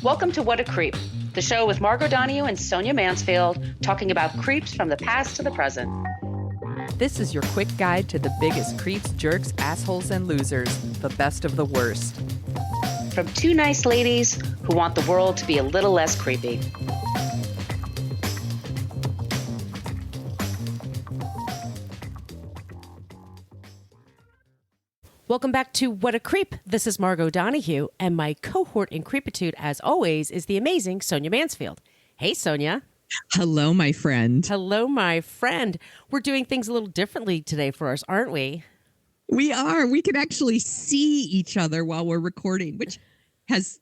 Welcome to What a Creep, the show with Margot Donahue and Sonia Mansfield talking about creeps from the past to the present. This is your quick guide to the biggest creeps, jerks, assholes, and losers, the best of the worst. From two nice ladies who want the world to be a little less creepy. Welcome back to What a Creep. This is Margot Donahue, and my cohort in creepitude, as always, is the amazing Sonia Mansfield. Hey, Sonia. Hello, my friend. Hello, my friend. We're doing things a little differently today for us, aren't we? We are. We can actually see each other while we're recording, which has,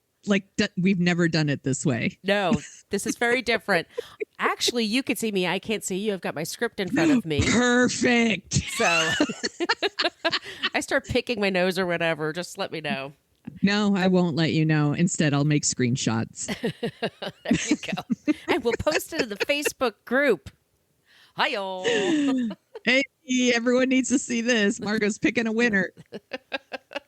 we've never done it this way. No, this is very different. Actually, you can see me. I can't see you. I've got my script in front of me. Perfect. So I start picking my nose or whatever. Just let me know. No, I won't let you know. Instead, I'll make screenshots. There you go. And we'll post it in the Facebook group. Hi-yo. Hey, everyone needs to see this. Margot's picking a winner.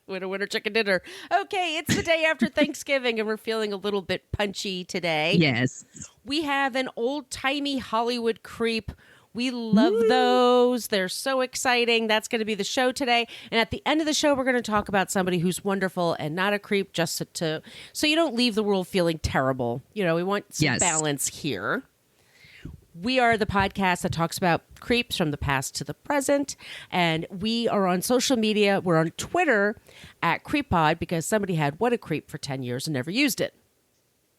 Winner, chicken dinner. Okay, it's the day after Thanksgiving, and we're feeling a little bit punchy today. Yes. We have an old-timey Hollywood creep. We love those. They're so exciting. That's going to be the show today. And at the end of the show, we're going to talk about somebody who's wonderful and not a creep, just so you don't leave the world feeling terrible. You know, we want some balance here. We are the podcast that talks about creeps from the past to the present. And we are on social media. We're on Twitter at CreepPod because somebody had What a Creep for 10 years and never used it.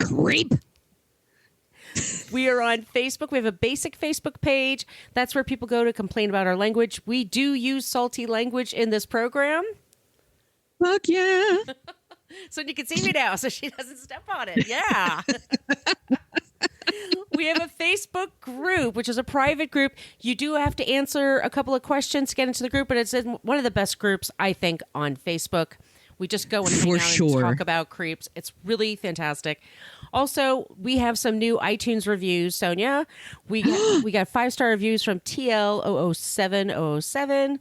Creep. We are on Facebook. We have a basic Facebook page. That's where people go to complain about our language. We do use salty language in this program. Fuck yeah. So you can see me now so she doesn't step on it. Yeah. We have a Facebook group, which is a private group. You do have to answer a couple of questions to get into the group, but it's one of the best groups, I think, on Facebook. We just go and hang out and talk about creeps. It's really fantastic. Also, we have some new iTunes reviews, Sonia. We got 5-star reviews from TL007007,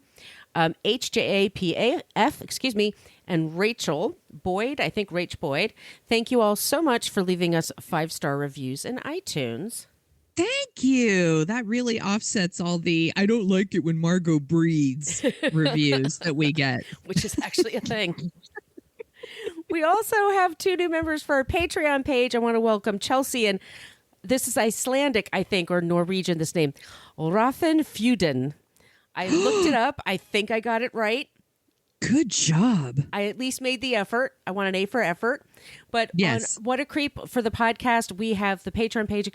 HJAPAF, and Rachel Boyd. I think Rach Boyd. Thank you all so much for leaving us 5-star reviews in iTunes. Thank you. That really offsets all the I don't like it when Margot breathes reviews that we get. Which is actually a thing. We also have 2 new members for our Patreon page. I want to welcome Chelsea, and this is Icelandic, I think, or Norwegian, this name. Olrafin Fjuden. I looked it up. I think I got it right. Good job. I at least made the effort. I want an A for effort. But yes. On What a Creep for the podcast, we have the Patreon page,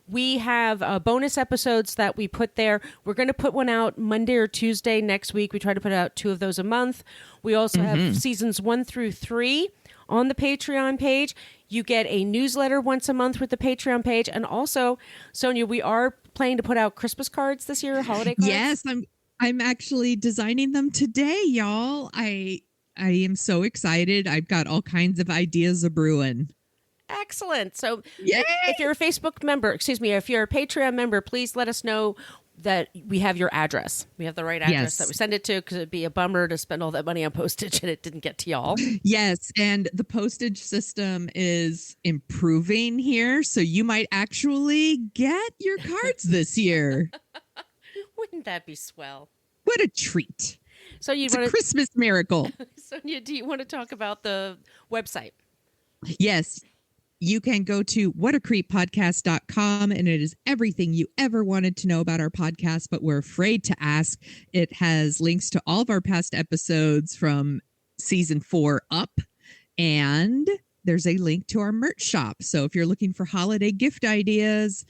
We have bonus episodes that we put there. We're going to put one out Monday or Tuesday next week. We try to put out 2 of those a month. We also have seasons 1 through 3 on the Patreon page. You get a newsletter once a month with the Patreon page. And also, Sonia, we are planning to put out Christmas cards this year, holiday cards. Yes, I'm actually designing them today, y'all. I am so excited. I've got all kinds of ideas a brewing. Excellent. So if you're a Facebook member, if you're a Patreon member, please let us know that we have your address. We have the right address that we send it to, because it'd be a bummer to spend all that money on postage and it didn't get to y'all. Yes. And the postage system is improving here. So you might actually get your cards this year. Wouldn't that be swell? What a treat. So it's a Christmas miracle. Sonia, do you want to talk about the website? Yes. You can go to whatacreeppodcast.com, and it is everything you ever wanted to know about our podcast, but we're afraid to ask. It has links to all of our past episodes from season 4 up, and there's a link to our merch shop. So if you're looking for holiday gift ideas,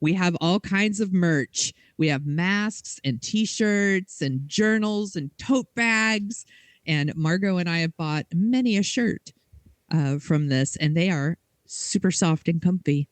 we have all kinds of merch. We have masks and t-shirts and journals and tote bags. And Margot and I have bought many a shirt from this, and they are super soft and comfy.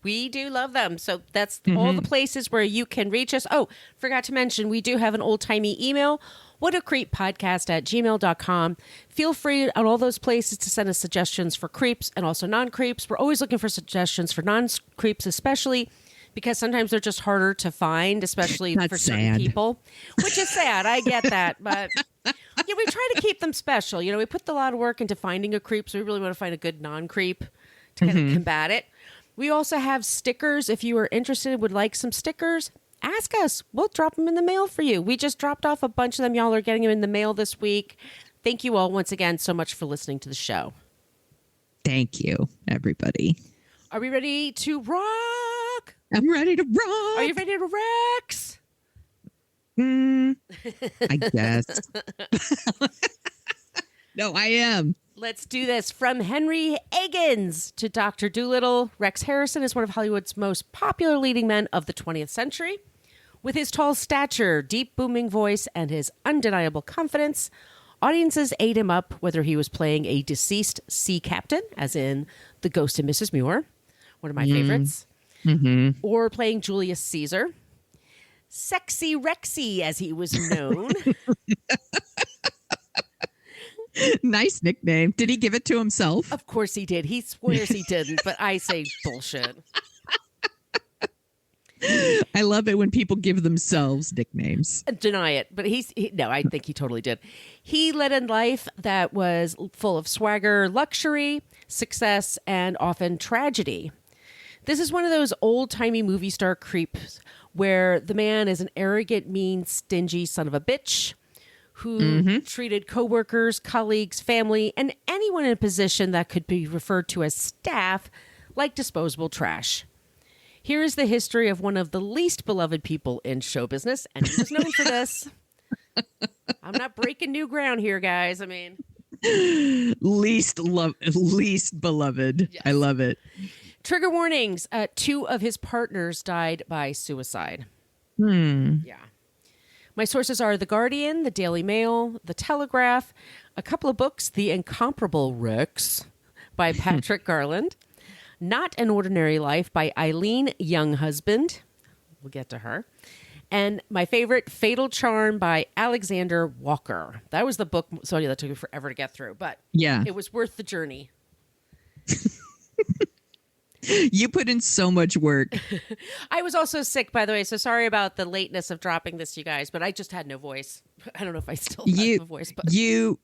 We do love them. So that's all the places where you can reach us. Oh, forgot to mention, we do have an old-timey email, whatacreeppodcast@gmail.com. Feel free on all those places to send us suggestions for creeps and also non-creeps. We're always looking for suggestions for non-creeps, especially because sometimes they're just harder to find, especially for certain people, which is sad. I get that. But Yeah, we try to keep them special. You know, we put a lot of work into finding a creep, so we really want to find a good non-creep to kind of combat it. We also have stickers. If you are interested, would like some stickers, ask us. We'll drop them in the mail for you. We just dropped off a bunch of them. Y'all are getting them in the mail this week. Thank you all once again so much for listening to the show. Thank you, everybody. Are we ready to rock? I'm ready to rock. Are you ready to Rex? I guess. No, I am. Let's do this. From Henry Eggins to Dr. Dolittle, Rex Harrison is one of Hollywood's most popular leading men of the 20th century. With his tall stature, deep booming voice, and his undeniable confidence, audiences ate him up whether he was playing a deceased sea captain, as in The Ghost of Mrs. Muir, one of my favorites, or playing Julius Caesar. Sexy Rexy, as he was known. Nice nickname. Did he give it to himself? Of course he did. He swears he didn't, but I say bullshit. I love it when people give themselves nicknames. Deny it, but no, I think he totally did. He led a life that was full of swagger, luxury, success, and often tragedy. This is one of those old-timey movie star creeps where the man is an arrogant, mean, stingy son of a bitch who treated coworkers, colleagues, family, and anyone in a position that could be referred to as staff like disposable trash. Here is the history of one of the least beloved people in show business, and he was known for this. I'm not breaking new ground here, guys. I mean, least beloved. Yes. I love it. Trigger warnings. 2 of his partners died by suicide. Yeah. My sources are The Guardian, The Daily Mail, The Telegraph, a couple of books, The Incomparable Rex by Patrick Garland, Not an Ordinary Life by Eileen Younghusband. We'll get to her. And my favorite, Fatal Charm by Alexander Walker. That was the book, Sonia, that took me forever to get through, but yeah, it was worth the journey. You put in so much work. I was also sick, by the way, so sorry about the lateness of dropping this, you guys, but I just had no voice. I don't know if I still have a voice. But You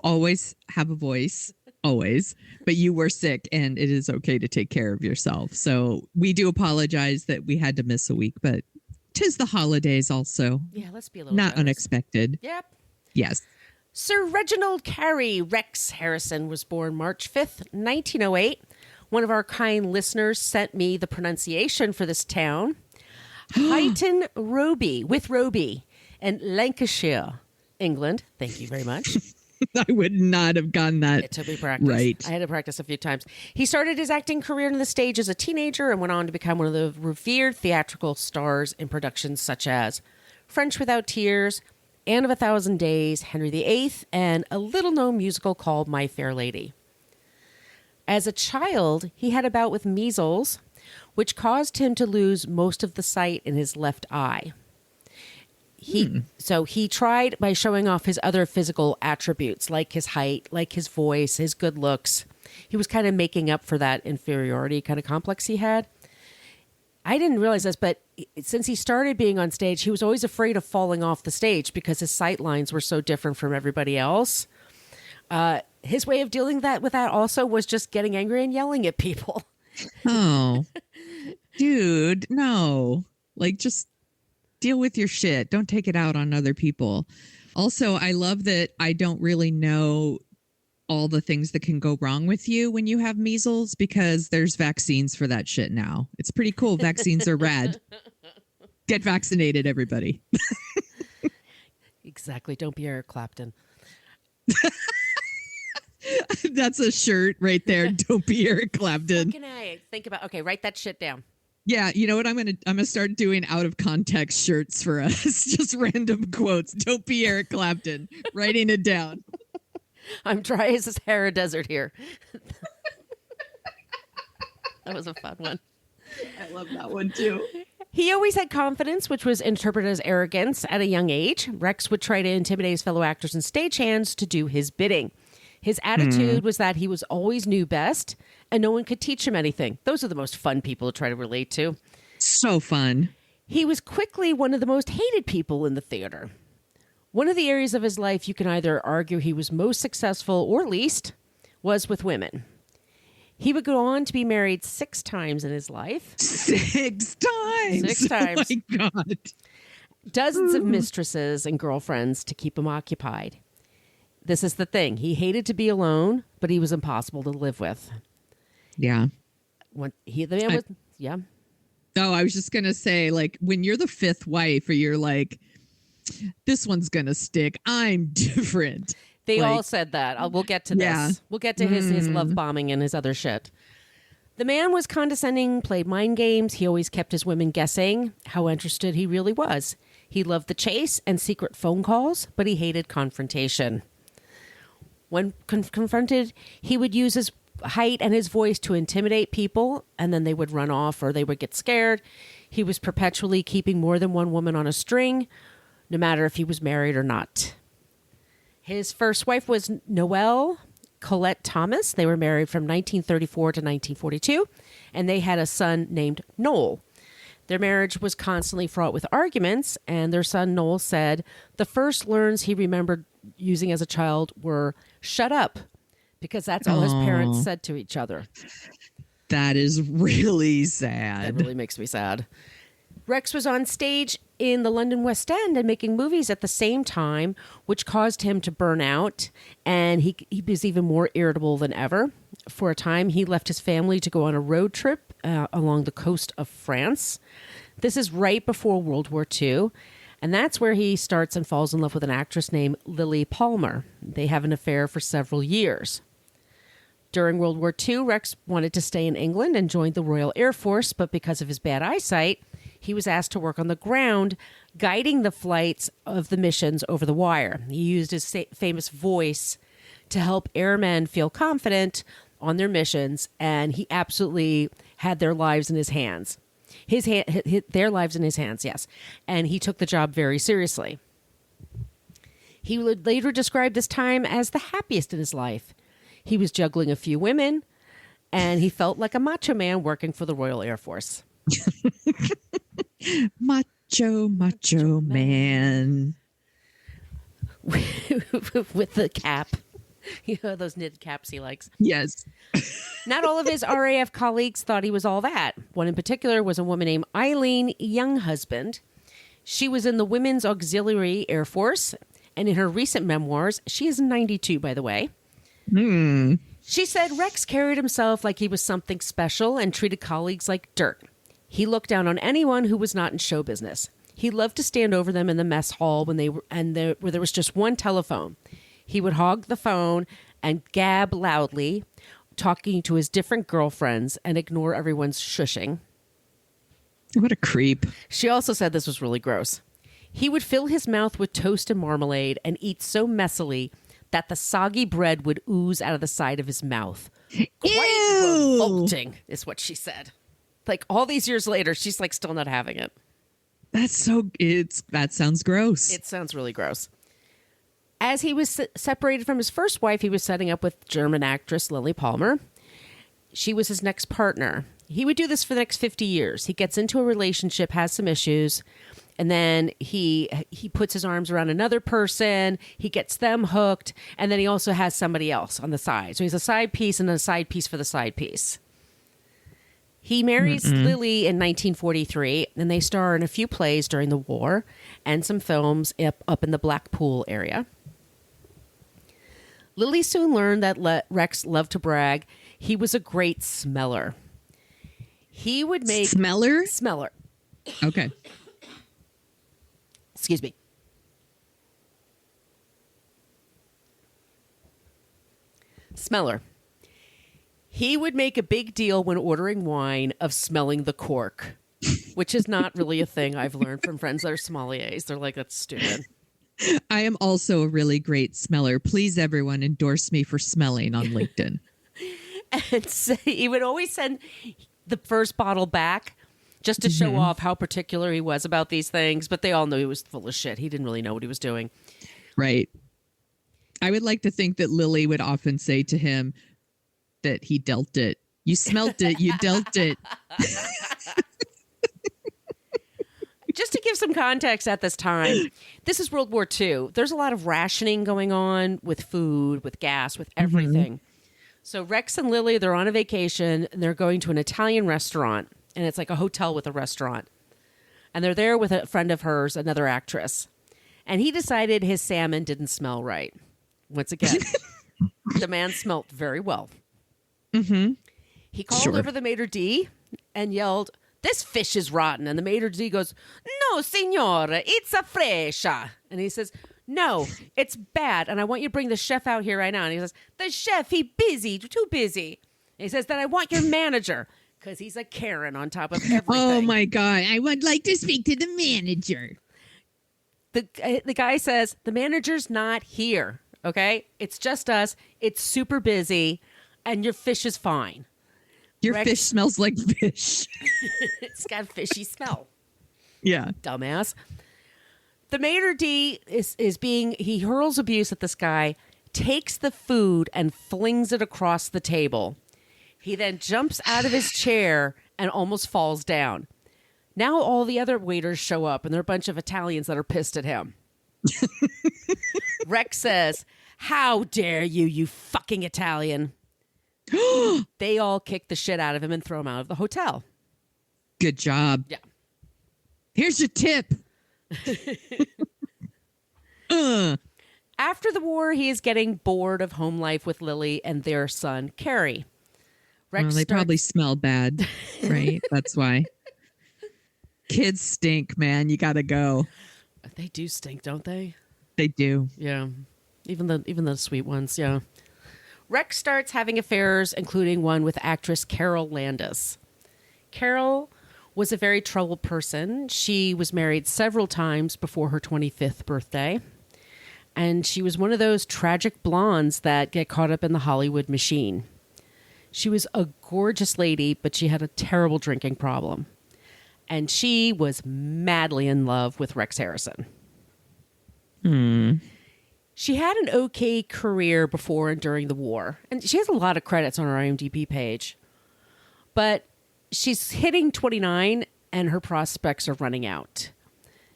always have a voice, always, but you were sick, and it is okay to take care of yourself. So we do apologize that we had to miss a week, but 'tis the holidays also. Yeah, let's be a little not jealous. Unexpected. Yep. Yes. Sir Reginald Carey Rex Harrison was born March 5th, 1908. One of our kind listeners sent me the pronunciation for this town. Huyton Roby, with Roby, in Lancashire, England. Thank you very much. I would not have gotten that. It took me practice. Right. I had to practice a few times. He started his acting career on the stage as a teenager and went on to become one of the revered theatrical stars in productions such as French Without Tears, Anne of a Thousand Days, Henry VIII, and a little-known musical called My Fair Lady. As a child, he had a bout with measles, which caused him to lose most of the sight in his left eye. So he tried by showing off his other physical attributes, like his height, like his voice, his good looks. He was kind of making up for that inferiority kind of complex he had. I didn't realize this, but since he started being on stage, he was always afraid of falling off the stage because his sight lines were so different from everybody else. His way of dealing with that also was just getting angry and yelling at people. Oh, dude, no. Like, just deal with your shit. Don't take it out on other people. Also, I love that I don't really know all the things that can go wrong with you when you have measles because there's vaccines for that shit now. It's pretty cool. Vaccines are rad. Get vaccinated, everybody. Exactly. Don't be Eric Clapton. That's a shirt right there. Don't be Eric Clapton. What can I think about? Okay, write that shit down. Yeah, you know what? I'm gonna start doing out of context shirts for us. Just random quotes. Don't be Eric Clapton. Writing it down. I'm dry as a Sahara Desert here. That was a fun one. I love that one too. He always had confidence, which was interpreted as arrogance at a young age. Rex would try to intimidate his fellow actors and stagehands to do his bidding. His attitude was that he was always knew best and no one could teach him anything. Those are the most fun people to try to relate to. So fun. He was quickly one of the most hated people in the theater. One of the areas of his life you can either argue he was most successful or least was with women. He would go on to be married 6 times in his life. 6 times. 6 times. Oh my God. Dozens of mistresses and girlfriends to keep him occupied. This is the thing. He hated to be alone, but he was impossible to live with. Yeah. Yeah. Oh, I was just going to say, like, when you're the 5th wife or you're like, this one's going to stick, I'm different. They Like, all said that. We'll get to this. Yeah. We'll get to his love bombing and his other shit. The man was condescending, played mind games. He always kept his women guessing how interested he really was. He loved the chase and secret phone calls, but he hated confrontation. When confronted, he would use his height and his voice to intimidate people, and then they would run off or they would get scared. He was perpetually keeping more than one woman on a string, no matter if he was married or not. His first wife was Noelle Colette Thomas. They were married from 1934 to 1942, and they had a son named Noel. Their marriage was constantly fraught with arguments, and their son Noel said the first learns he remembered using as a child were "shut up," because that's all his parents said to each other. That is really That sad. really makes me sad. Rex was on stage in the London West End and making movies at the same time, which caused him to burn out, and he was even more irritable than ever. For a time, he left his family to go on a road trip along the coast of France. This is right before World War II, and that's where he starts and falls in love with an actress named Lily Palmer. They have an affair for several years. During World War II, Rex wanted to stay in England and joined the Royal Air Force, but because of his bad eyesight, he was asked to work on the ground, guiding the flights of the missions over the wire. He used his famous voice to help airmen feel confident on their missions, and he absolutely had their lives in his hands. Their lives in his hands, yes. And he took the job very seriously. He would later describe this time as the happiest in his life. He was juggling a few women, and he felt like a macho man working for the Royal Air Force. Macho man. With the cap. You know, those knit caps he likes. Yes. Not all of his RAF colleagues thought he was all that. One in particular was a woman named Eileen Younghusband. She was in the Women's Auxiliary Air Force, and in her recent memoirs, she is 92, by the way. She said Rex carried himself like he was something special and treated colleagues like dirt. He looked down on anyone who was not in show business. He loved to stand over them in the mess hall where there was just one telephone. He would hog the phone and gab loudly, talking to his different girlfriends, and ignore everyone's shushing. What a creep. She also said this was really gross. He would fill his mouth with toast and marmalade and eat so messily that the soggy bread would ooze out of the side of his mouth. Quite revolting, is what she said. Like all these years later, she's like still not having it. That sounds gross. It sounds really gross. As he was separated from his first wife, he was setting up with German actress Lily Palmer. She was his next partner. He would do this for the next 50 years. He gets into a relationship, has some issues, and then he puts his arms around another person. He gets them hooked, and then he also has somebody else on the side. So he's a side piece and a side piece for the side piece. He marries Lily in 1943, and they star in a few plays during the war and some films up in the Blackpool area. Lily soon learned that Rex loved to brag. He was a great smeller. He would make... Smeller? Smeller. Okay. Excuse me. Smeller. He would make a big deal when ordering wine of smelling the cork, which is not really a thing I've learned from friends that are sommeliers. They're like, that's stupid. I am also a really great smeller. Please, everyone, endorse me for smelling on LinkedIn. And so he would always send the first bottle back just to show off how particular he was about these things. But they all knew he was full of shit. He didn't really know what he was doing. Right. I would like to think that Lily would often say to him that he dealt it. You smelt it. You dealt it. Just to give some context at this time, this is World War II. There's a lot of rationing going on with food, with gas, with everything. So Rex and Lily, they're on a vacation and they're going to an Italian restaurant, and it's like a hotel with a restaurant. And they're there with a friend of hers, another actress. And he decided his salmon didn't smell right. Once again, the man smelt very well. He called over the maitre d' and yelled, "This fish is rotten." And the maitre d' goes, "No, signore, it's a fresca." And he says, "No, it's bad. And I want you to bring the chef out here right now." And he says, "The chef, he busy, too busy." And he says, "Then I want your manager." Because he's a Karen on top of everything. Oh, my God. I would like to speak to the manager. The guy says, "The manager's not here, okay? It's just us. It's super busy, and your fish is fine." Your fish smells like fish. It's got a fishy smell. Yeah. Dumbass. The maitre d' he hurls abuse at this guy, takes the food and flings it across the table. He then jumps out of his chair and almost falls down. Now all the other waiters show up, and they're a bunch of Italians that are pissed at him. Rex says, "How dare you, you fucking Italian." They all kick the shit out of him and throw him out of the hotel. Good job. Yeah. Here's your tip. After the war, he is getting bored of home life with Lily and their son, Carrie. Rex They probably smell bad, right? That's why. Kids stink, man. You got to go. They do stink, don't they? They do. Yeah. Even the sweet ones, yeah. Rex starts having affairs, including one with actress Carol Landis. Carol was a very troubled person. She was married several times before her 25th birthday. And she was one of those tragic blondes that get caught up in the Hollywood machine. She was a gorgeous lady, but she had a terrible drinking problem. And she was madly in love with Rex Harrison. She had an okay career before and during the war. And she has a lot of credits on her IMDb page. But she's hitting 29 and her prospects are running out.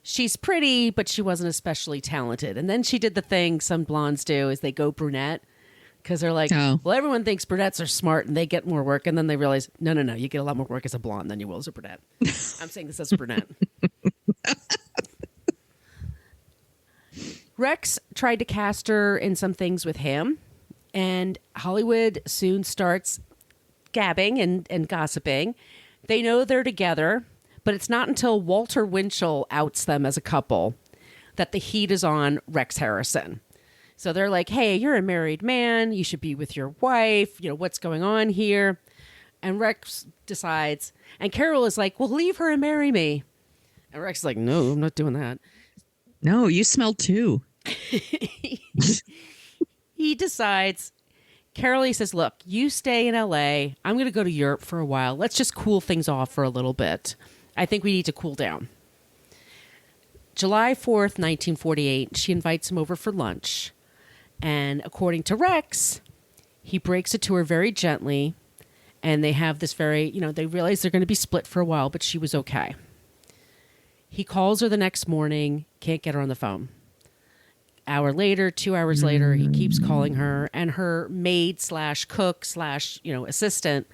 She's pretty, but she wasn't especially talented. And then she did the thing some blondes do is they go brunette. Because they're like, well, everyone thinks brunettes are smart and they get more work. And then they realize, no, you get a lot more work as a blonde than you will as a brunette. I'm saying this as a brunette. Rex tried to cast her in some things with him. And Hollywood soon starts gabbing and gossiping. They know they're together. But it's not until Walter Winchell outs them as a couple that the heat is on Rex Harrison. So they're like, "Hey, you're a married man. You should be with your wife. You know, what's going on here?" And Rex decides. And Carol is like, "Well, leave her and marry me." And Rex is like, "No, I'm not doing that." No, you smell too. He decides. Carol, he says, "Look, you stay in LA. I'm going to go to Europe for a while. Let's just cool things off for a little bit. I think we need to cool down." July 4th, 1948, she invites him over for lunch. And according to Rex, he breaks it to her very gently. And they have this very, they realize they're going to be split for a while, but she was okay. He calls her the next morning, can't get her on the phone. Hour later, 2 hours later, he keeps calling her. And her maid / cook / assistant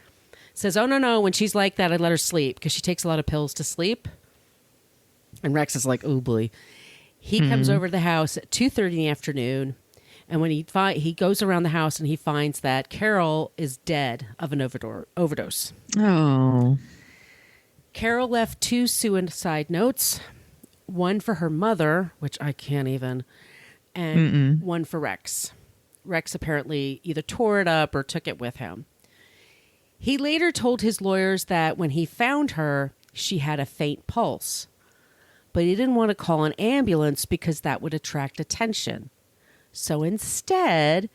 says, "Oh, no, when she's like that, I let her sleep because she takes a lot of pills to sleep." And Rex is like, "Oh, boy." He comes over to the house at 2:30 in the afternoon. And when he goes around the house and he finds that Carol is dead of an overdose. Oh. Carol left 2 suicide notes, one for her mother, which I can't even, and one for Rex. Rex apparently either tore it up or took it with him. He later told his lawyers that when he found her, she had a faint pulse. But he didn't want to call an ambulance because that would attract attention. So instead,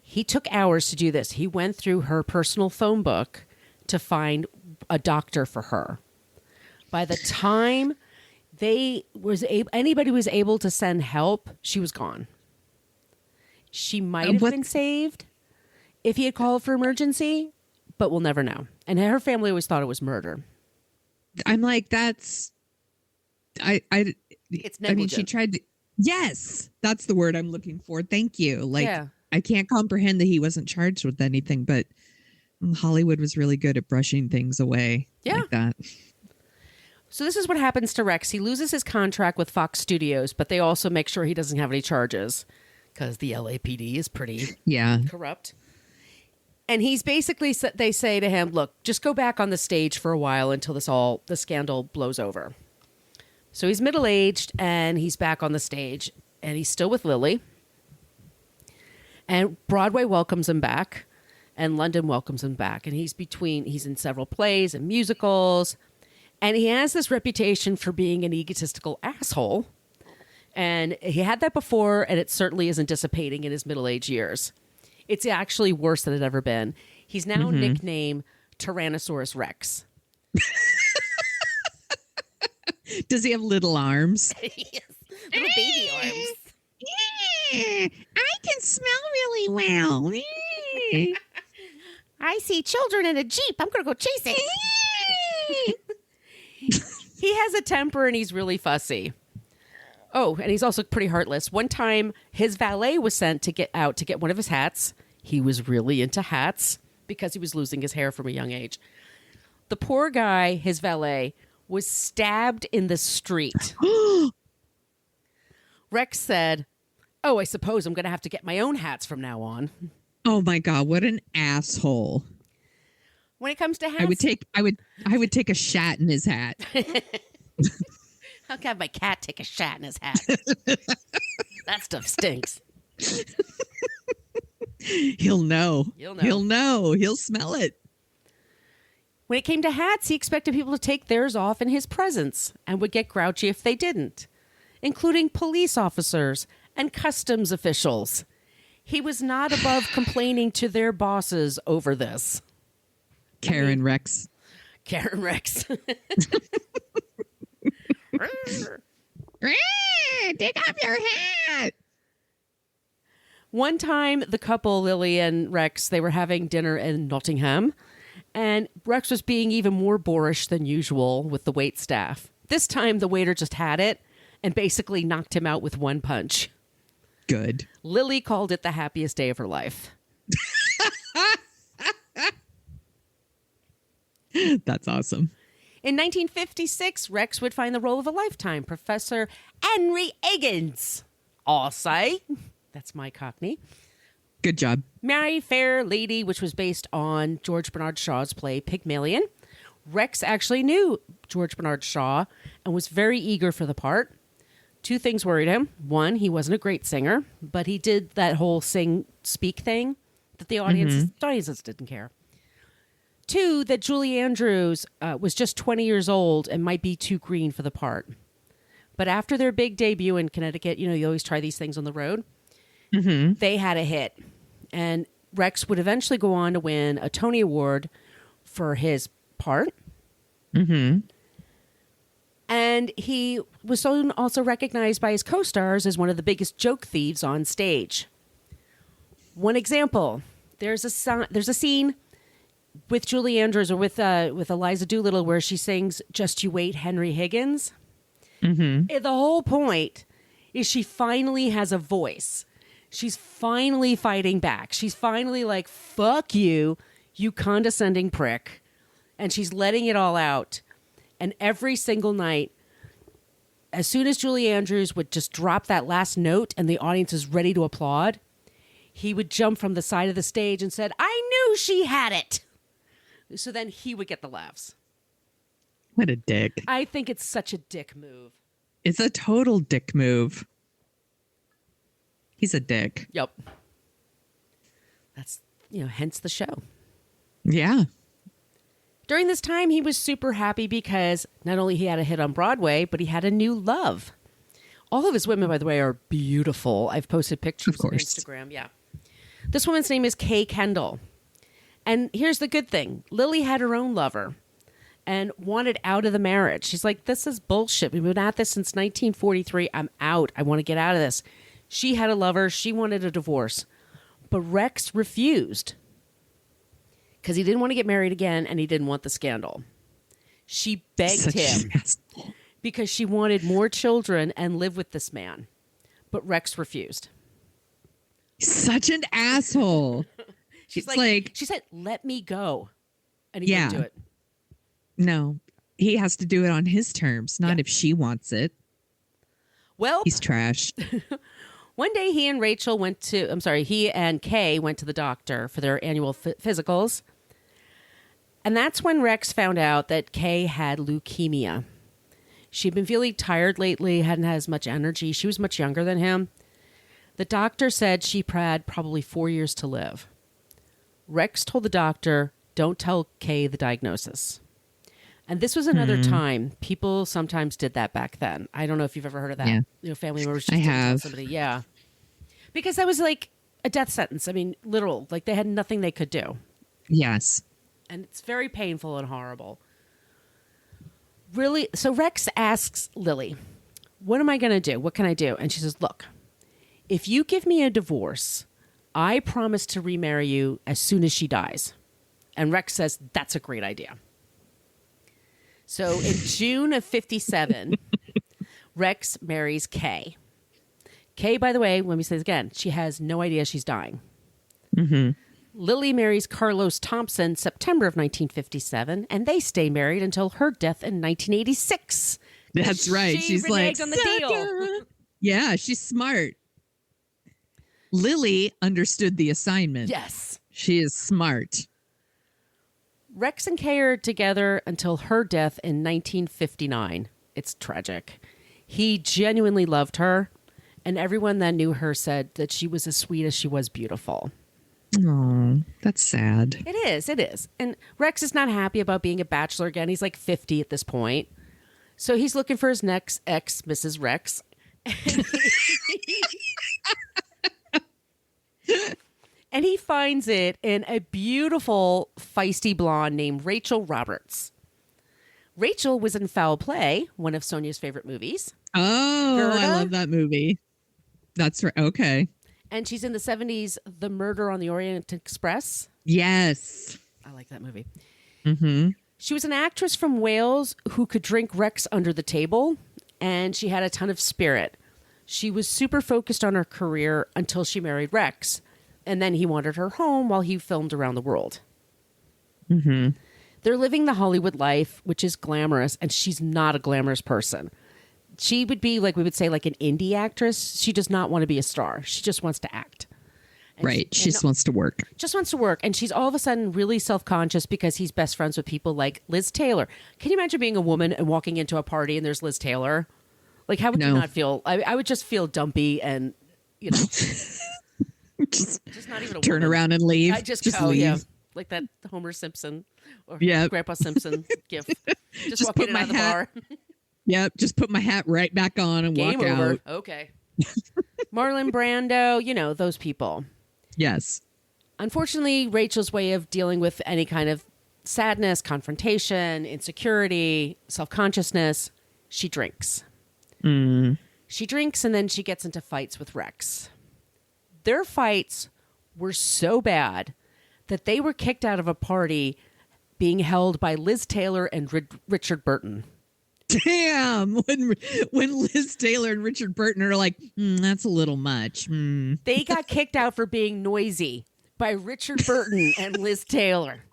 he took hours to do this. He went through her personal phone book to find a doctor for her. By the time anybody was able to send help, she was gone. She might have been saved if he had called for emergency, but we'll never know. And her family always thought it was murder. I'm like, that's It's I mean, negligent. she tried to. Yes, that's the word I'm looking for. Thank you. Like, Yeah. I can't comprehend that he wasn't charged with anything, but Hollywood was really good at brushing things away like that. So this is what happens to Rex. He loses his contract with Fox Studios, but they also make sure he doesn't have any charges because the LAPD is pretty corrupt. And he's basically, they say to him, look, just go back on the stage for a while until the scandal blows over. So he's middle-aged and he's back on the stage and he's still with Lily. And Broadway welcomes him back and London welcomes him back. And he's in several plays and musicals. And he has this reputation for being an egotistical asshole. And he had that before, and it certainly isn't dissipating in his middle-aged years. It's actually worse than it ever been. He's now nicknamed Tyrannosaurus Rex. Does he have little arms? Yes, little baby arms. I can smell really well. I see children in a Jeep. I'm going to go chase it. He has a temper and he's really fussy. Oh, and he's also pretty heartless. One time, his valet was sent to get one of his hats. He was really into hats because he was losing his hair from a young age. The poor guy, his valet, was stabbed in the street. Rex said, "Oh, I suppose I'm going to have to get my own hats from now on." Oh my God, what an asshole. When it comes to hats, I would take a shat in his hat. I'll have my cat take a shat in his hat. That stuff stinks. He'll know. He'll know. He'll smell it. When it came to hats, he expected people to take theirs off in his presence and would get grouchy if they didn't, including police officers and customs officials. He was not above complaining to their bosses over this. Karen Rex. Karen Rex. Take off your hat. One time, the couple, Lily and Rex, they were having dinner in Nottingham, and Rex was being even more boorish than usual with the wait staff. This time, the waiter just had it and basically knocked him out with one punch. Good. Lily called it the happiest day of her life. That's awesome. In 1956, Rex would find the role of a lifetime, Professor Henry Higgins. I'll say. That's my Cockney. Good job. Mary Fair Lady, which was based on George Bernard Shaw's play Pygmalion. Rex actually knew George Bernard Shaw and was very eager for the part. Two things worried him. One, he wasn't a great singer, but he did that whole sing-speak thing that the audiences didn't care. Two, that Julie Andrews was just 20 years old and might be too green for the part. But after their big debut in Connecticut, you always try these things on the road. Mm-hmm. They had a hit. And Rex would eventually go on to win a Tony Award for his part. Mm-hmm. And he was soon also recognized by his co-stars as one of the biggest joke thieves on stage. One example, there's a scene with Julie Andrews or with Eliza Doolittle where she sings "Just You Wait, Henry Higgins." Mm-hmm. The whole point is she finally has a voice. She's finally fighting back. She's finally like, "Fuck you, you condescending prick," and she's letting it all out. And every single night, as soon as Julie Andrews would just drop that last note and the audience is ready to applaud, he would jump from the side of the stage and said, "I knew she had it." So then he would get the laughs. What a dick. I think it's such a dick move. It's a total dick move. He's a dick. Yep. That's, hence the show. Yeah. During this time, he was super happy because not only he had a hit on Broadway, but he had a new love. All of his women, by the way, are beautiful. I've posted pictures on Instagram. Yeah. This woman's name is Kay Kendall. And here's the good thing. Lily had her own lover and wanted out of the marriage. She's like, this is bullshit. We've been at this since 1943. I'm out. I want to get out of this. She had a lover. She wanted a divorce. But Rex refused because he didn't want to get married again and he didn't want the scandal. She begged him because she wanted more children and live with this man. But Rex refused. Such an asshole. She's It's like, she said, let me go. And he wouldn't do it. No, he has to do it on his terms, not if she wants it. Well, He's trash. one day he and Kay went to the doctor for their annual physicals. And that's when Rex found out that Kay had leukemia. She'd been feeling tired lately, hadn't had as much energy. She was much younger than him. The doctor said she had probably 4 years to live. Rex told the doctor, don't tell Kay the diagnosis. And this was another time. People sometimes did that back then. I don't know if you've ever heard of that. Yeah. You know, family members just didn't tell somebody. Yeah. Because that was like a death sentence. I mean, literal. Like they had nothing they could do. Yes. And it's very painful and horrible. Really? So Rex asks Lily, what am I going to do? What can I do? And she says, look, if you give me a divorce, I promise to remarry you as soon as she dies. And Rex says, that's a great idea. So in June of 57, Rex marries Kay. Kay, by the way, let me say this again, she has no idea she's dying. Mm-hmm. Lily marries Carlos Thompson September of 1957, and they stay married until her death in 1986. That's right. She's like, on the deal. Yeah, she's smart. Lily understood the assignment. Yes. She is smart. Rex and Kay are together until her death in 1959. It's tragic. He genuinely loved her, and everyone that knew her said that she was as sweet as she was beautiful. Oh, that's sad. It is. It is. And Rex is not happy about being a bachelor again. He's like 50 at this point. So he's looking for his next ex, Mrs. Rex. And he finds it in a beautiful, feisty blonde named Rachel Roberts. Rachel was in Foul Play, one of Sonia's favorite movies. Oh, Gerda? I love that movie. That's right. Okay. And she's in the 70s, The Murder on the Orient Express. Yes. I like that movie. Mm-hmm. She was an actress from Wales who could drink Rex under the table, and she had a ton of spirit. She was super focused on her career until she married Rex, and then he wanted her home while he filmed around the world. Mm-hmm. They're living the Hollywood life, which is glamorous, and she's not a glamorous person. She would be, like we would say, like an indie actress. She does not want to be a star. She just wants to act. And Right. She just wants to work. Just wants to work. And she's all of a sudden really self-conscious because he's best friends with people like Liz Taylor. Can you imagine being a woman and walking into a party and there's Liz Taylor? Like, how would you not feel? I would just feel dumpy and, you know, just not even a turn woman. around and leave. I just go, go, leave. yeah. Like that Homer Simpson or Grandpa Simpson gif. Just walk in and out of the bar. Yep. Just put my hat right back on and Game walk over. out. Okay. Marlon Brando, you know, those people. Yes. Unfortunately, Rachel's way of dealing with any kind of sadness, confrontation, insecurity, self-consciousness, she drinks. Mm. She drinks and then she gets into fights with Rex. Their fights were so bad that they were kicked out of a party being held by Liz Taylor and Richard Burton. Damn. When Liz Taylor and Richard Burton are like, that's a little much. They got kicked out for being noisy by Richard Burton and Liz Taylor.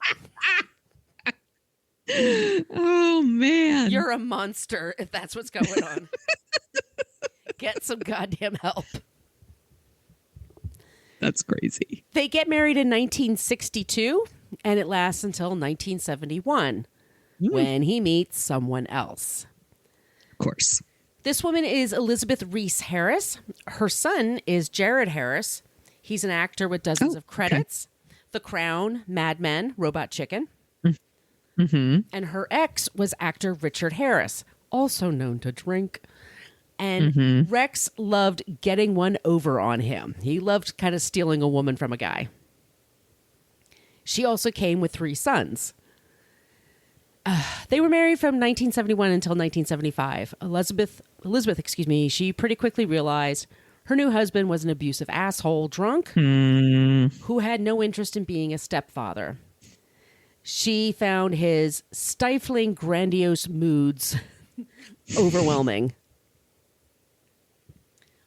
Oh, man. You're a monster if that's what's going on. Get some goddamn help. That's crazy. They get married in 1962, and it lasts until 1971 when he meets someone else. Of course. This woman is Elizabeth Reese Harris. Her son is Jared Harris. He's an actor with dozens of credits. Okay. The Crown, Mad Men, Robot Chicken. Mm-hmm. And her ex was actor Richard Harris, also known to drink. And Rex loved getting one over on him. He loved kind of stealing a woman from a guy. She also came with 3 sons. They were married from 1971 until 1975. Elizabeth, she pretty quickly realized her new husband was an abusive asshole drunk who had no interest in being a stepfather. She found his stifling, grandiose moods overwhelming.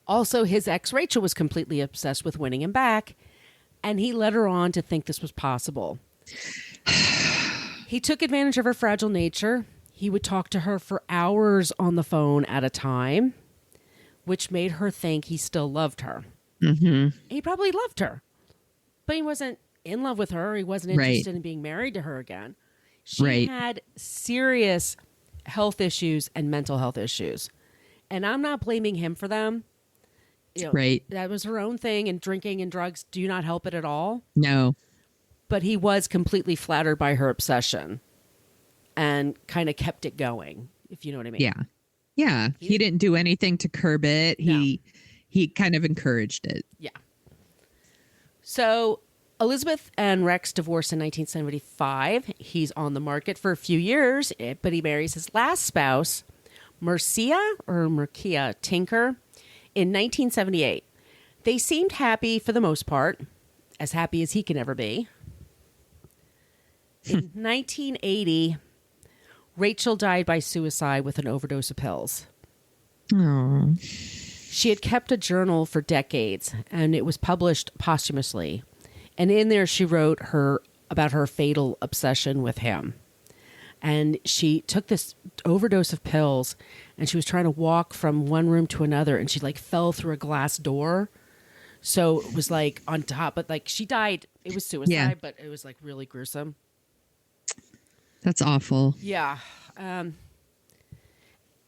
Also, his ex Rachel was completely obsessed with winning him back, and he led her on to think this was possible. He took advantage of her fragile nature. He would talk to her for hours on the phone at a time, which made her think he still loved her. Mm-hmm. He probably loved her, but he wasn't in love with her. He wasn't interested in being married to her again. She had serious health issues and mental health issues, and I'm not blaming him for them. You know, that was her own thing, and drinking and drugs do not help it at all. No. But he was completely flattered by her obsession and kind of kept it going, if you know what I mean. Yeah. Yeah. He didn't do anything to curb it. No. He kind of encouraged it. Yeah. So Elizabeth and Rex divorced in 1975. He's on the market for a few years, but he marries his last spouse, Mercia Tinker, in 1978. They seemed happy for the most part, as happy as he can ever be. In 1980, Rachel died by suicide with an overdose of pills. Oh. She had kept a journal for decades, and it was published posthumously. And in there, she wrote about her fatal obsession with him. And she took this overdose of pills, and she was trying to walk from one room to another, and she fell through a glass door. So it was on top, but she died. It was suicide, but it was really gruesome. That's awful. Yeah. In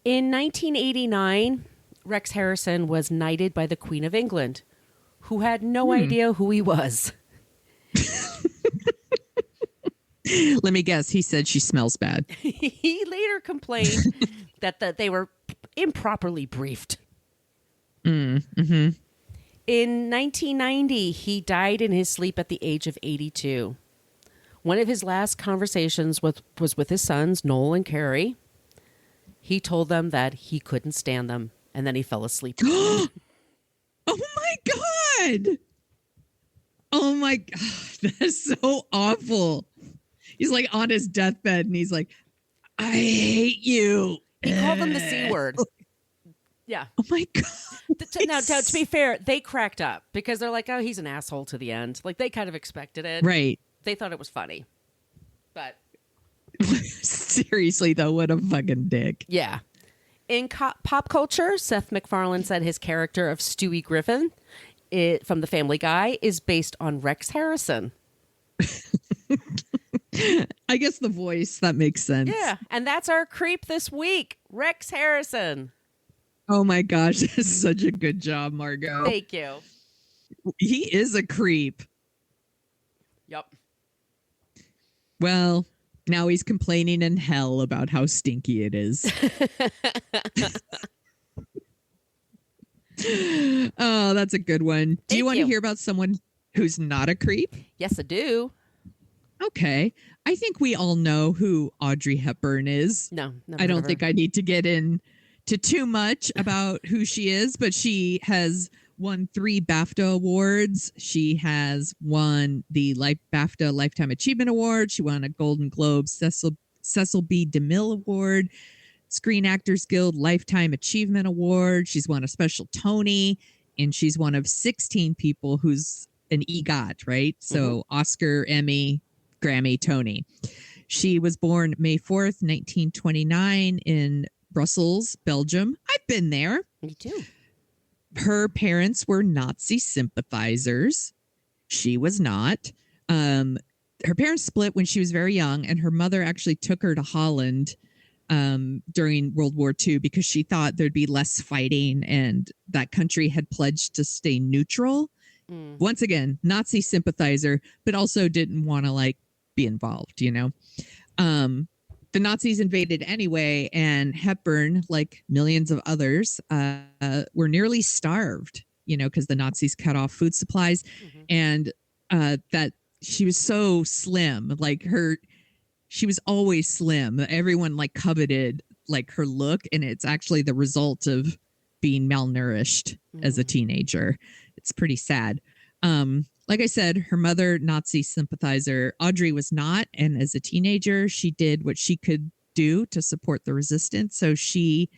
1989, Rex Harrison was knighted by the Queen of England, who had no idea who he was. Let me guess. He said she smells bad. He later complained that they were improperly briefed. Mm-hmm. In 1990, he died in his sleep at the age of 82. One of his last conversations was with his sons, Noel and Carrie. He told them that he couldn't stand them, and then he fell asleep. Oh my God. Oh my God. That's so awful. He's on his deathbed and he's like, I hate you. He called them the C word. Yeah. Oh my God. Now, to be fair, they cracked up because they're like, oh, he's an asshole to the end. They kind of expected it. Right. They thought it was funny. But seriously, though, what a fucking dick. Yeah. In pop culture, Seth MacFarlane said his character of Stewie Griffin from The Family Guy is based on Rex Harrison. I guess the voice, that makes sense. Yeah. And that's our creep this week, Rex Harrison. Oh my gosh, that's such a good job, Margot. Thank you. He is a creep. Yep. Well, now he's complaining in hell about how stinky it is. Oh, that's a good one. Do you want to hear about someone who's not a creep? Yes, I do. Okay. I think we all know who Audrey Hepburn is. No, I don't think I need to get into too much about who she is, but she has won 3 BAFTA awards. She has won the BAFTA Lifetime Achievement Award. She won a Golden Globe Cecil B. DeMille Award, Screen Actors Guild Lifetime Achievement Award. She's won a special Tony, and she's one of 16 people who's an EGOT, right? So Oscar, Emmy, Grammy, Tony. She was born May 4th, 1929 in Brussels, Belgium. I've been there. Me too. Her parents were Nazi sympathizers. She was not. Her parents split when she was very young, and her mother actually took her to Holland during World War II because she thought there'd be less fighting, and that country had pledged to stay neutral. Once again, Nazi sympathizer, but also didn't want to be involved, The Nazis invaded anyway, and Hepburn, like millions of others, were nearly starved, because the Nazis cut off food supplies, and that she was so slim, she was always slim. Everyone coveted her look, and it's actually the result of being malnourished as a teenager. It's pretty sad. Like I said, her mother, Nazi sympathizer. Audrey was not. And as a teenager, she did what she could do to support the resistance. So she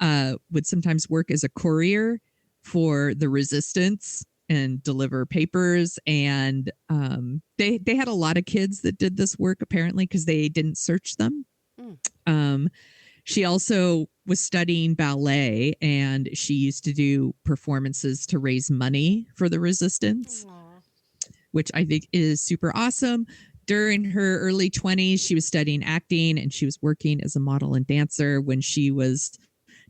would sometimes work as a courier for the resistance and deliver papers. And they had a lot of kids that did this work, apparently, because they didn't search them. She also was studying ballet, and she used to do performances to raise money for the resistance, which I think is super awesome. During her early 20s, she was studying acting, and she was working as a model and dancer when she was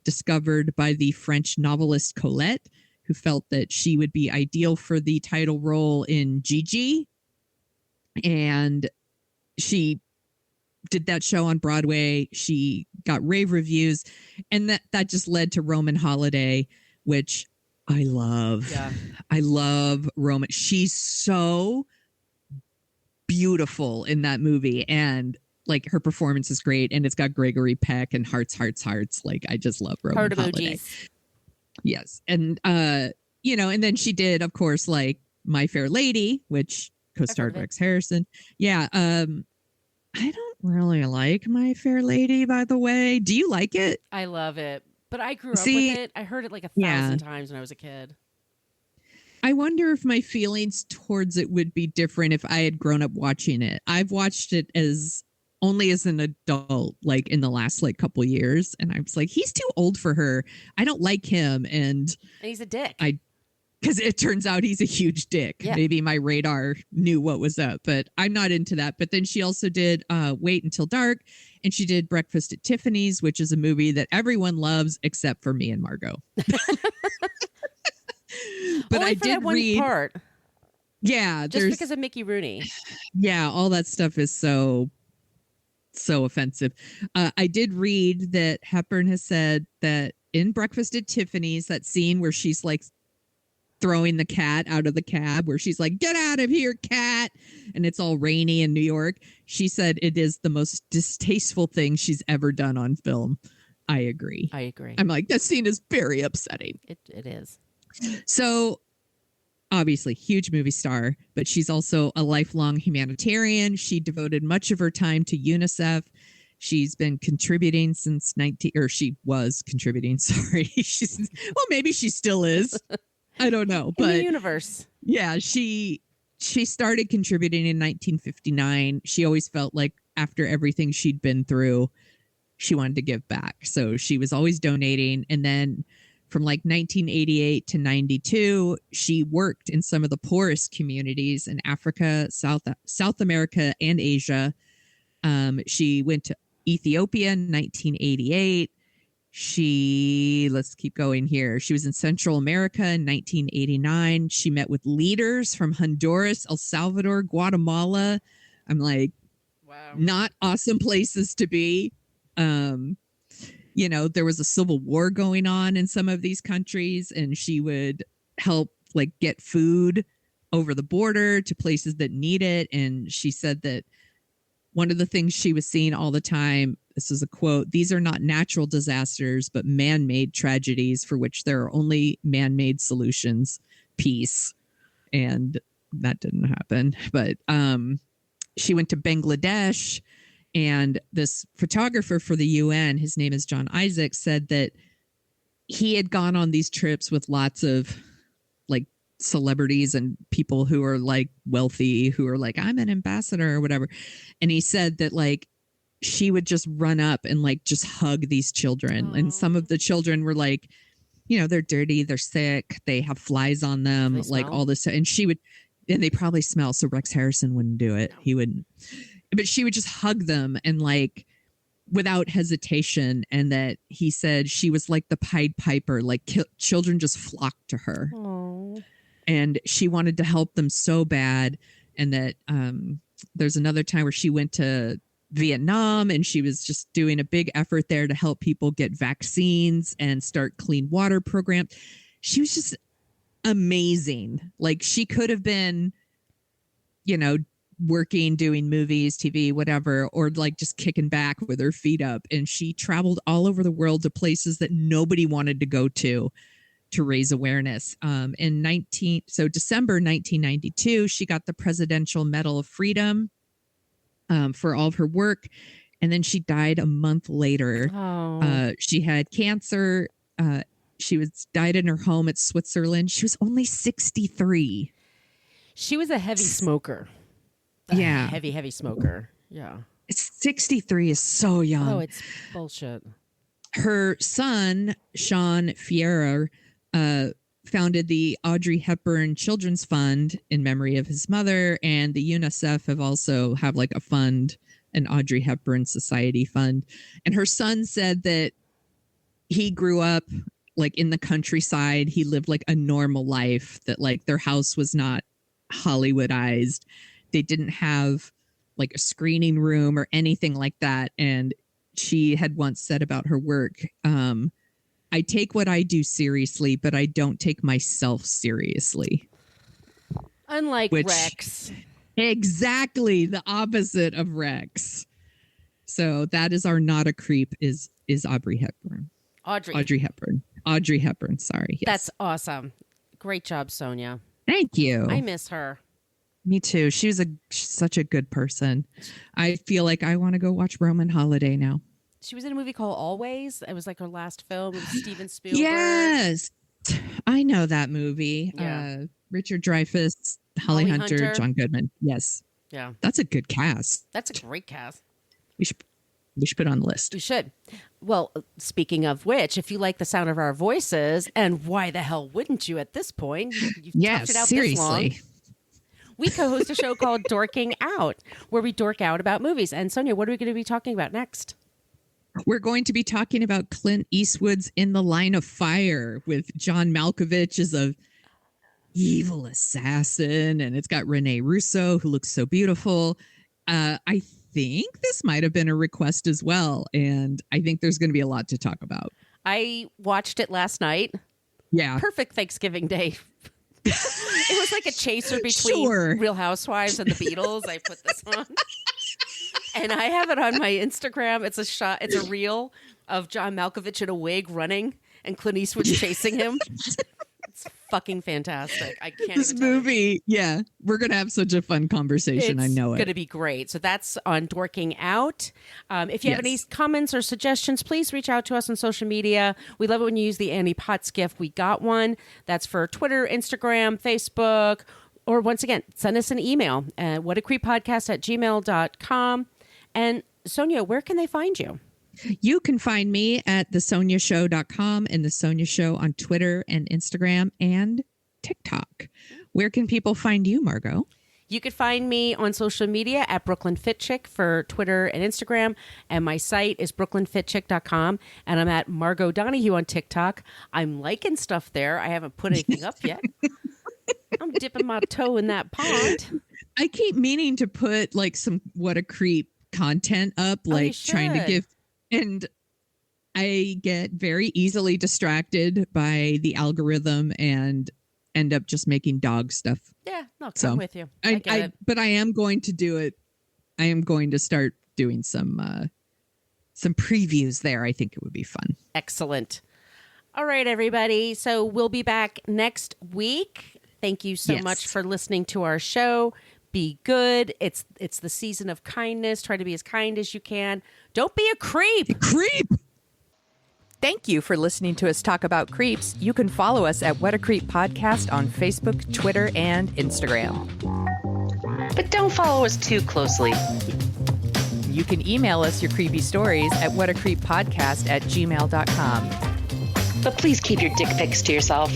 discovered by the French novelist Colette, who felt that she would be ideal for the title role in Gigi. And she did that show on Broadway. She got rave reviews, and that just led to Roman Holiday, which I love. Yeah. I love Roman. She's so beautiful in that movie, and like her performance is great, and it's got Gregory Peck and hearts. Like, I just love Roman Heart Holiday. emojis. Yes. And and then she did, of course, like My Fair Lady, which co-starred Rex Harrison. Yeah. I don't really like My Fair Lady, by the way. Do you like it? I love it. But I grew up with it. I heard it like 1,000 times when I was a kid. I wonder if my feelings towards it would be different if I had grown up watching it. I've watched it only as an adult, like in the last couple years. And I was like, he's too old for her. I don't like him. And he's a dick. Because it turns out he's a huge dick. Yeah. Maybe my radar knew what was up, but I'm not into that. But then she also did Wait Until Dark, and she did Breakfast at Tiffany's, which is a movie that everyone loves except for me and Margot. But Only I for did that one read part. Yeah, just because of Mickey Rooney. Yeah, all that stuff is so offensive. I did read that Hepburn has said that in Breakfast at Tiffany's, that scene where she's like throwing the cat out of the cab, where she's like, "Get out of here, cat," and it's all rainy in New York. She said it is the most distasteful thing she's ever done on film. I agree. I'm like, that scene is very upsetting. It is. So obviously huge movie star, but she's also a lifelong humanitarian. She devoted much of her time to UNICEF. She's been contributing since she was contributing. Sorry. Maybe she still is. I don't know. But in the universe. Yeah, she started contributing in 1959. She always felt like after everything she'd been through, she wanted to give back. So she was always donating. And then from 1988 to 92, she worked in some of the poorest communities in Africa, South America, and Asia. She went to Ethiopia in 1988. Let's keep going here. She was in Central America in 1989. She met with leaders from Honduras, El Salvador, Guatemala. I'm like, wow, not awesome places to be. There was a civil war going on in some of these countries, and she would help get food over the border to places that need it. And she said that one of the things she was seeing all the time, this is a quote, "These are not natural disasters, but man-made tragedies for which there are only man-made solutions. Peace." And that didn't happen. But she went to Bangladesh, and this photographer for the UN, his name is John Isaac, said that he had gone on these trips with lots of celebrities and people who are wealthy, who are I'm an ambassador or whatever. And he said that she would just run up and just hug these children. Aww. And some of the children were they're dirty, they're sick, they have flies on them, all this. And and they probably smell. So Rex Harrison wouldn't do it. No. He wouldn't. But she would just hug them and without hesitation. And that he said she was like the Pied Piper, children just flocked to her. Aww. And she wanted to help them so bad. And that there's another time where she went to Vietnam, and she was just doing a big effort there to help people get vaccines and start clean water programs. She was just amazing. She could have been, working, doing movies, TV, whatever, or just kicking back with her feet up. And she traveled all over the world to places that nobody wanted to go to raise awareness. December 1992, she got the Presidential Medal of Freedom for all of her work. and then she died a month later. Oh. She had cancer. She died in her home at Switzerland. She was only 63. She was a heavy smoker. Yeah. Heavy smoker. Yeah. 63 is so young. Oh, it's bullshit. Her son, Sean Fierro, founded the Audrey Hepburn Children's Fund in memory of his mother, and the UNICEF have like a fund, an Audrey Hepburn Society fund. And her son said that he grew up like in the countryside. He lived like a normal life, that like their house was not Hollywoodized. They didn't have like a screening room or anything like that. And she had once said about her work, I take what I do seriously, but I don't take myself seriously. Unlike Rex. Exactly the opposite of Rex. So that is our not a creep is Audrey Hepburn. Audrey Hepburn. Sorry. Yes. That's awesome. Great job, Sonia. Thank you. I miss her. Me too. She's such a good person. I feel like I want to go watch Roman Holiday now. She was in a movie called Always. It was like her last film with Steven Spielberg. Yes. I know that movie. Yeah. Richard Dreyfuss, Holly Hunter, John Goodman. Yes. Yeah. That's a good cast. That's a great cast. We should put it on the list. We should. Well, speaking of which, if you like the sound of our voices, and why the hell wouldn't you at this point? You've talked it out seriously. This long. We co-host a show called Dorking Out, where we dork out about movies. And Sonia, what are we going to be talking about next? We're going to be talking about Clint Eastwood's In the Line of Fire with John Malkovich as a evil assassin. And it's got Renee Russo, who looks so beautiful. I think this might have been a request as well. And I think there's going to be a lot to talk about. I watched it last night. Yeah. Perfect Thanksgiving Day. It was like a chaser between Real Housewives and the Beatles. I put this on. And I have it on my Instagram. It's a reel of John Malkovich in a wig running and Clint Eastwood's chasing him. It's fucking fantastic. I can't This even tell movie, yeah. We're going to have such a fun conversation. I know it. It's going to be great. So that's on Dorking Out. If you have any comments or suggestions, please reach out to us on social media. We love it when you use the Annie Potts gift. We got one. That's for Twitter, Instagram, Facebook, or once again, send us an email at whatacreeppodcast@gmail.com. And Sonia, where can they find you? You can find me at thesoniashow.com and The Sonia Show on Twitter and Instagram and TikTok. Where can people find you, Margot? You could find me on social media at Brooklyn Fit Chick for Twitter and Instagram. And my site is brooklynfitchick.com. And I'm at Margot Donahue on TikTok. I'm liking stuff there. I haven't put anything up yet. I'm dipping my toe in that pond. I keep meaning to put like some What a Creep content up, like trying to give, and I get very easily distracted by the algorithm and end up just making dog stuff. Yeah, no, I'm with you. But I am going to do it. I am going to start doing some previews there. I think it would be fun. Excellent. All right, everybody. So we'll be back next week. Thank you so much for listening to our show. Be good. It's the season of kindness. Try to be as kind as you can. Don't be a creep. Creep. Thank you for listening to us talk about creeps. You can follow us at What a Creep Podcast on Facebook, Twitter, and Instagram. But don't follow us too closely. You can email us your creepy stories at whatacreeppodcast@gmail.com. But please keep your dick pics to yourself.